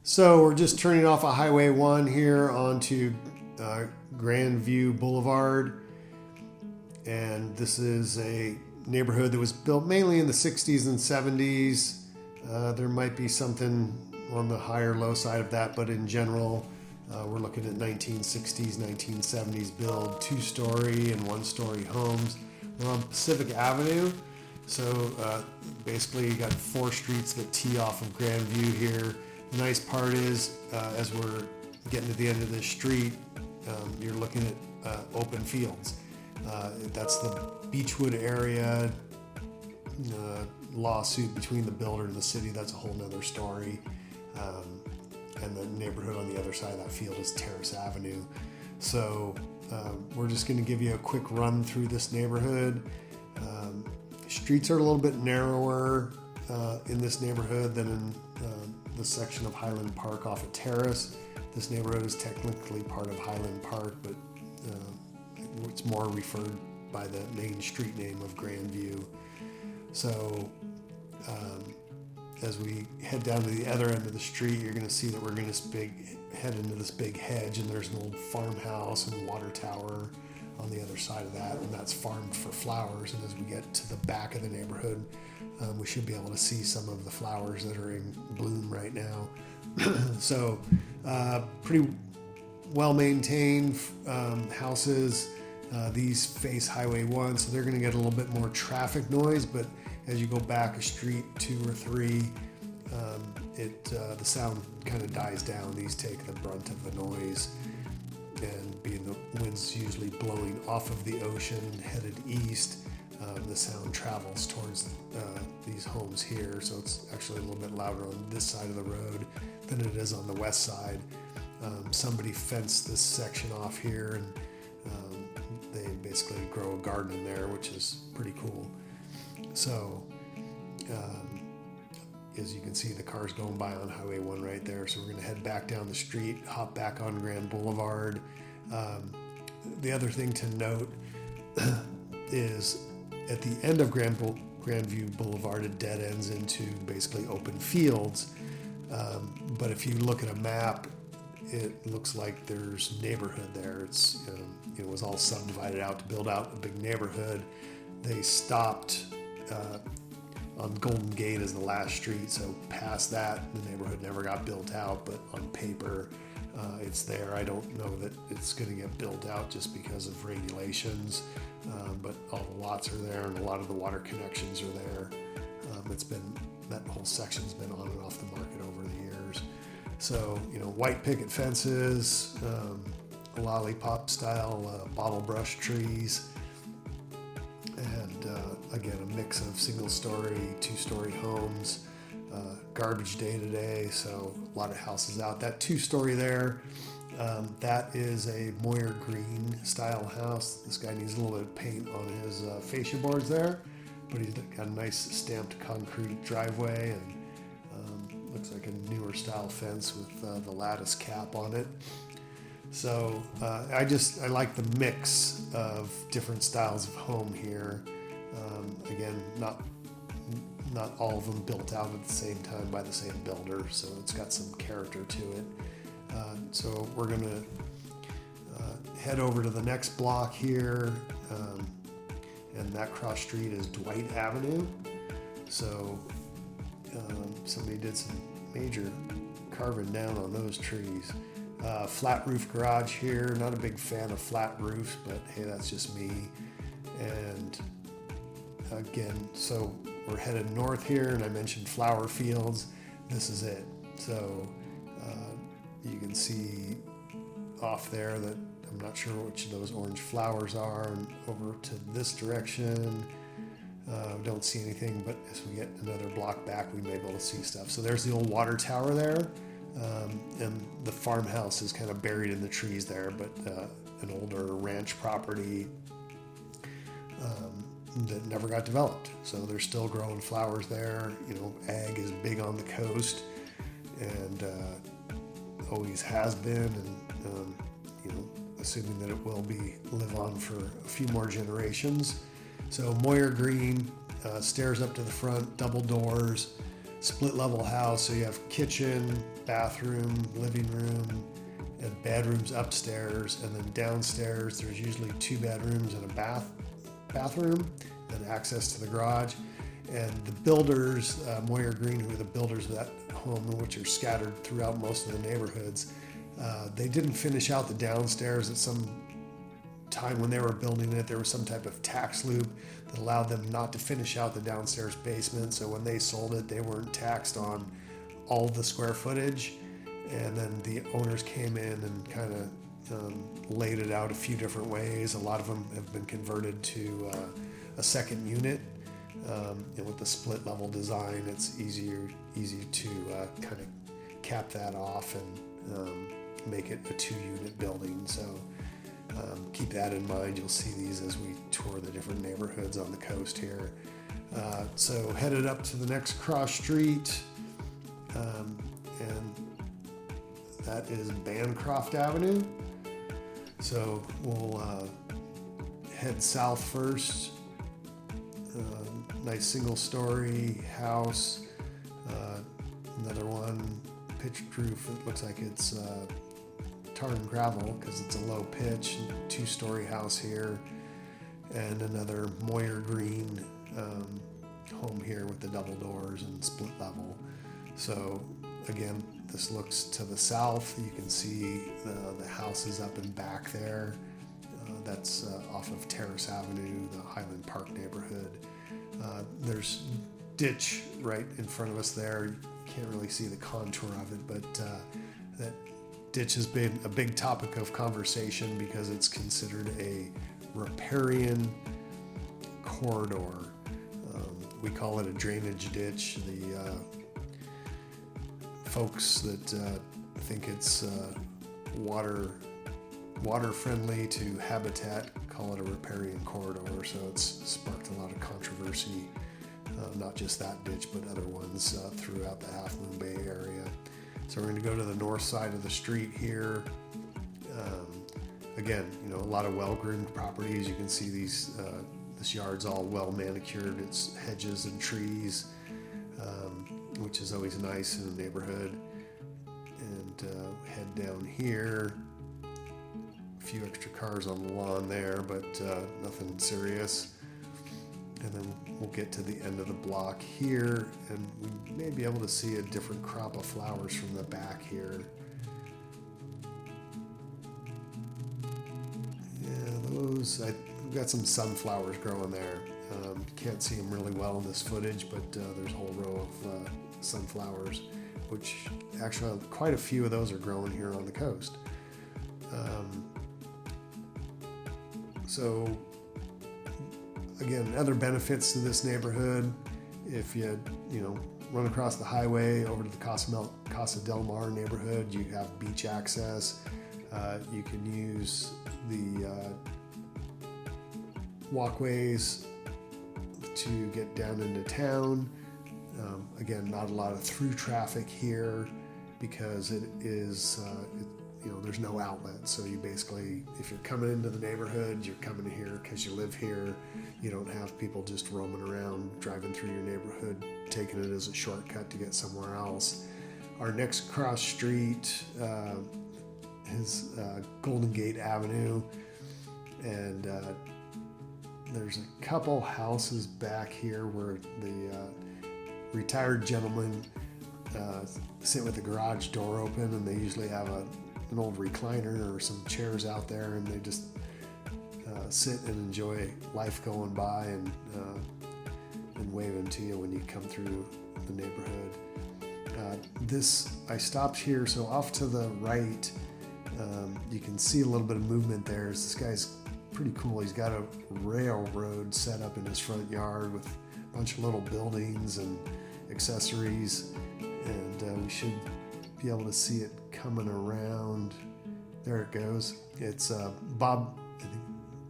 So we're just turning off a Highway 1 here onto Grandview Boulevard. And this is a neighborhood that was built mainly in the 60s and 70s. There might be something on the high or low side of that, but in general, we're looking at 1960s, 1970s build, 2-story and 1-story homes. We're on Pacific Avenue. So basically you got 4 streets that tee off of Grandview here. The nice part is, as we're getting to the end of this street, you're looking at open fields. That's the Beechwood area lawsuit between the builder and the city. That's a whole nother story. And the neighborhood on the other side of that field is Terrace Avenue. So we're just going to give you a quick run through this neighborhood. Streets are a little bit narrower in this neighborhood than in the section of Highland Park off of Terrace. This neighborhood is technically part of Highland Park, but it's more referred by the main street name of Grandview. So as we head down to the other end of the street, you're going to see that we're going to head into this big hedge, and there's an old farmhouse and water tower on the other side of that, and that's farmed for flowers. And as we get to the back of the neighborhood, we should be able to see some of the flowers that are in bloom right now. So pretty well maintained houses. These face Highway 1, so they're going to get a little bit more traffic noise, but as you go back a street 2 or 3, the sound kind of dies down. These take the brunt of the noise, and being the wind's usually blowing off of the ocean headed east, the sound travels towards these homes here, so it's actually a little bit louder on this side of the road than it is on the west side. Somebody fenced this section off here, and they basically grow a garden in there, which is pretty cool. So as you can see, the cars going by on Highway 1 right there. So we're going to head back down the street, hop back on Grand Boulevard. The other thing to note is at the end of Grandview Boulevard, it dead ends into basically open fields. But if you look at a map, it looks like there's neighborhood there. It was all subdivided out to build out a big neighborhood. They stopped on Golden Gate as the last street, so past that, the neighborhood never got built out, but on paper, it's there. I don't know that it's going to get built out just because of regulations, but all the lots are there, and a lot of the water connections are there. That whole section's been on and off the market over the years. So, white picket fences, lollipop style bottle brush trees, and again, a mix of single-story, 2-story homes. Garbage day today, so a lot of houses out. That 2-story there, that is a Moir Green style house. This guy needs a little bit of paint on his fascia boards there, but he's got a nice stamped concrete driveway, and looks like a newer style fence with the lattice cap on it. So I like the mix of different styles of home here. Again, not all of them built out at the same time by the same builder, so it's got some character to it. So we're going to head over to the next block here, and that cross street is Dwight Avenue. So somebody did some major carving down on those trees. Flat roof garage here. Not a big fan of flat roofs, but hey, that's just me. And again, so we're headed north here, and I mentioned flower fields. This is it. So you can see off there that I'm not sure which of those orange flowers are, and over to this direction, don't see anything, but as we get another block back, we may be able to see stuff. So there's the old water tower there, and the farmhouse is kind of buried in the trees there, but an older ranch property that never got developed. So they're still growing flowers there. Ag is big on the coast, and always has been, and assuming that it will live on for a few more generations. So Moir Green, stairs up to the front, double doors, split level house. So you have kitchen, bathroom, living room, and bedrooms upstairs, and then downstairs there's usually 2 bedrooms and a bathroom and access to the garage. And the builders, Moir Green, who are the builders of that home, which are scattered throughout most of the neighborhoods, they didn't finish out the downstairs at some time when they were building it. There was some type of tax loop that allowed them not to finish out the downstairs basement. So when they sold it, they weren't taxed on all the square footage. And then the owners came in and kind of laid it out a few different ways. A lot of them have been converted to a second unit. And with the split level design, it's easy to kind of cap that off and make it a 2-unit building. So keep that in mind. You'll see these as we tour the different neighborhoods on the coast here. So headed up to the next cross street, and that is Bancroft Avenue. So we'll head south first. Nice single-story house. Another one, pitched roof. It looks like it's tar and gravel because it's a low pitch. 2-story house here, and another Moir Green home here with the double doors and split level. So again, this looks to the south. You can see the houses up and back there. That's off of Terrace Avenue, the Highland Park neighborhood. There's ditch right in front of us there. You can't really see the contour of it, but that ditch has been a big topic of conversation because it's considered a riparian corridor. We call it a drainage ditch. The folks that think it's water friendly to habitat call it a riparian corridor. So it's sparked a lot of controversy, not just that ditch, but other ones throughout the Half Moon Bay area. So we're going to go to the north side of the street here. Again, a lot of well-groomed properties. You can see these. This yard's all well manicured. It's hedges and trees, which is always nice in a neighborhood. And head down here. A few extra cars on the lawn there, but nothing serious. And then we'll get to the end of the block here, and we may be able to see a different crop of flowers from the back here. Yeah, I've got some sunflowers growing there. Can't see them really well in this footage, but there's a whole row of sunflowers, which actually quite a few of those are growing here on the coast. So again, other benefits to this neighborhood: if you run across the highway over to the Casa Del Mar neighborhood, you have beach access. You can use the walkways to get down into town. Again, not a lot of through traffic here because it is there's no outlet. So you basically, if you're coming into the neighborhood, you're coming here because you live here. You don't have people just roaming around, driving through your neighborhood, taking it as a shortcut to get somewhere else. Our next cross street is Golden Gate Avenue, and there's a couple houses back here where the retired gentlemen sit with the garage door open, and they usually have an old recliner or some chairs out there, and they just sit and enjoy life going by and waving to you when you come through the neighborhood. I stopped here, so off to the right, you can see a little bit of movement there. This guy's pretty cool. He's got a railroad set up in his front yard with a bunch of little buildings and accessories, and we should be able to see it coming around. There it goes. It's Bob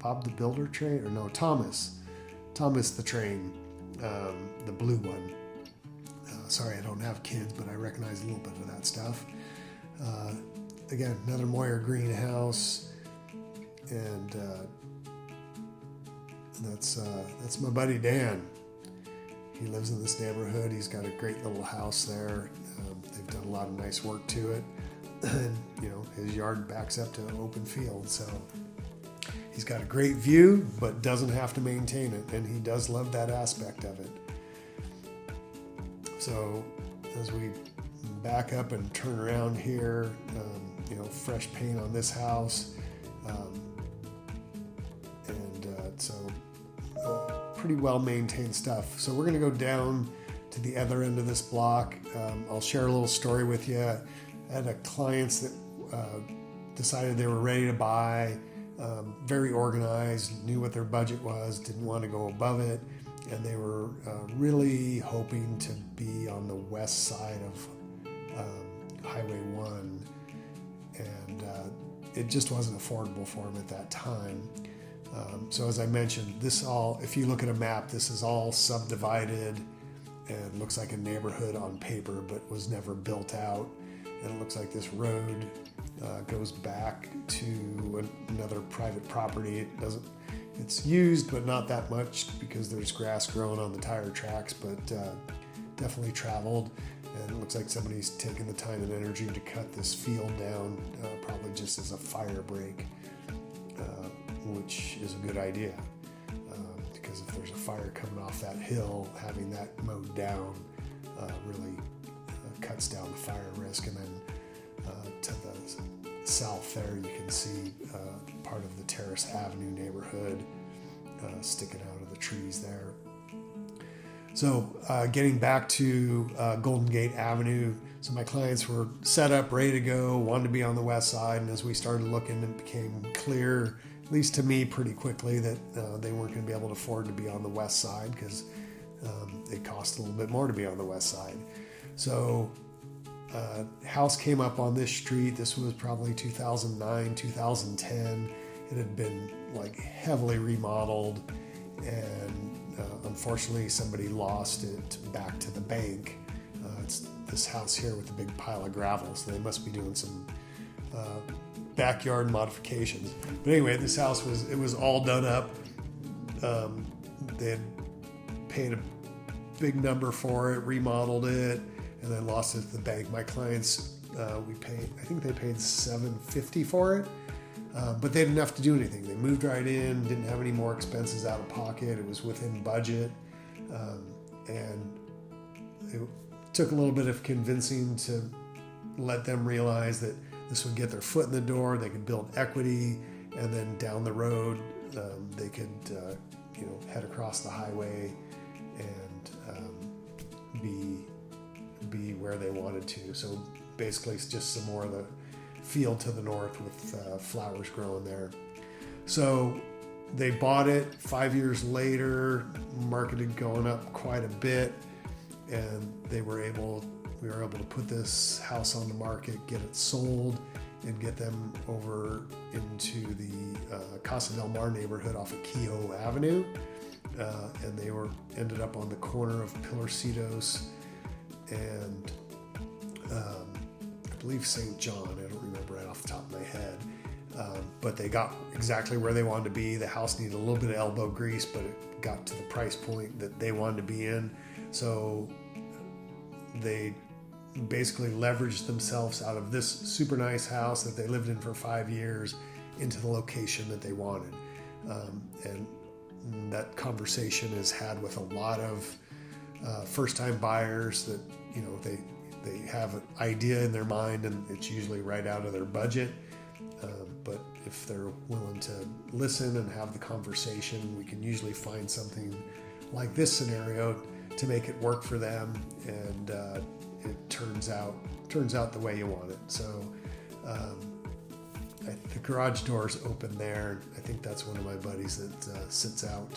the Builder train, or no, Thomas the train, the blue one. Sorry, I don't have kids, but I recognize a little bit of that stuff. Again, another Moir Green house, and that's my buddy Dan. He lives in this neighborhood. He's got a great little house there. They've done a lot of nice work to it. And, you know, his yard backs up to an open field. So he's got a great view, but doesn't have to maintain it. And he does love that aspect of it. So as we back up and turn around here, you know, fresh paint on this house. So pretty well maintained stuff. So we're going to go down to the other end of this block. I'll share a little story with you. I had a clients that decided they were ready to buy, very organized, knew what their budget was, didn't want to go above it, and they were really hoping to be on the west side of Highway 1, and it just wasn't affordable for them at that time. So as I mentioned, if you look at a map, this is all subdivided and looks like a neighborhood on paper, but was never built out. And it looks like this road goes back to another private property. It's used, but not that much because there's grass growing on the tire tracks, but definitely traveled. And it looks like somebody's taken the time and energy to cut this field down, probably just as a fire break. Which is a good idea, because if there's a fire coming off that hill, having that mowed down really cuts down the fire risk. And then to the south there, you can see part of the Terrace Avenue neighborhood sticking out of the trees there. So getting back to Golden Gate Avenue, so my clients were set up, ready to go, wanted to be on the west side, and as we started looking, it became clear, at least to me pretty quickly, that they weren't going to be able to afford to be on the west side because it cost a little bit more to be on the west side. So house came up on this street. This was probably 2009, 2010. It had been like heavily remodeled, and unfortunately somebody lost it back to the bank. It's this house here with a big pile of gravel, so they must be doing some backyard modifications. But anyway, this house was all done up. They had paid a big number for it, remodeled it, and then lost it to the bank. My clients, I think they paid $750 for it, but they didn't have to do anything. They moved right in, didn't have any more expenses out of pocket. It was within budget, and it took a little bit of convincing to let them realize that this would get their foot in the door. They could build equity, and then down the road, they could, head across the highway and be where they wanted to. So basically, it's just some more of the field to the north with flowers growing there. So they bought it 5 years later, market had gone up quite a bit, and we were able to put this house on the market, get it sold, and get them over into the Casa Del Mar neighborhood off of Kehoe Avenue. And they ended up on the corner of Pilarcitos and I believe St. John. I don't remember right off the top of my head. But they got exactly where they wanted to be. The house needed a little bit of elbow grease, but it got to the price point that they wanted to be in. So they basically leveraged themselves out of this super nice house that they lived in for 5 years into the location that they wanted. And that conversation is had with a lot of first-time buyers that, they have an idea in their mind, and it's usually right out of their budget. But if they're willing to listen and have the conversation, we can usually find something like this scenario to make it work for them, and it turns out the way you want it. So the garage door's open there. I think that's one of my buddies that sits out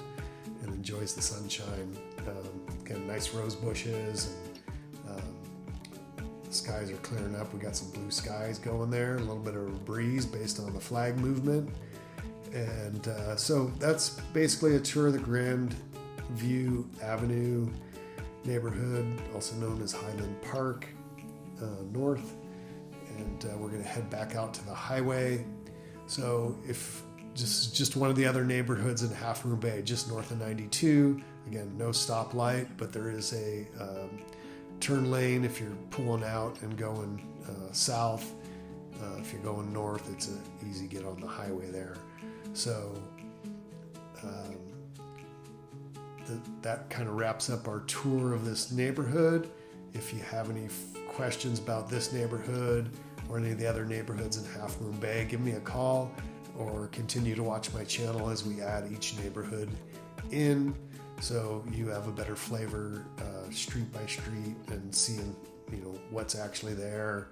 and enjoys the sunshine. Got nice rose bushes, and the skies are clearing up. We got some blue skies going there, a little bit of a breeze based on the flag movement. And so that's basically a tour of the Grandview Avenue neighborhood, also known as Highland Park North. And we're going to head back out to the highway. So if just one of the other neighborhoods in Half Moon Bay, just north of 92. Again, no stoplight, but there is a turn lane if you're pulling out and going south. If you're going north, it's an easy get on the highway there. So that kind of wraps up our tour of this neighborhood. If you have any questions about this neighborhood or any of the other neighborhoods in Half Moon Bay, give me a call or continue to watch my channel as we add each neighborhood in, so you have a better flavor street by street and seeing what's actually there.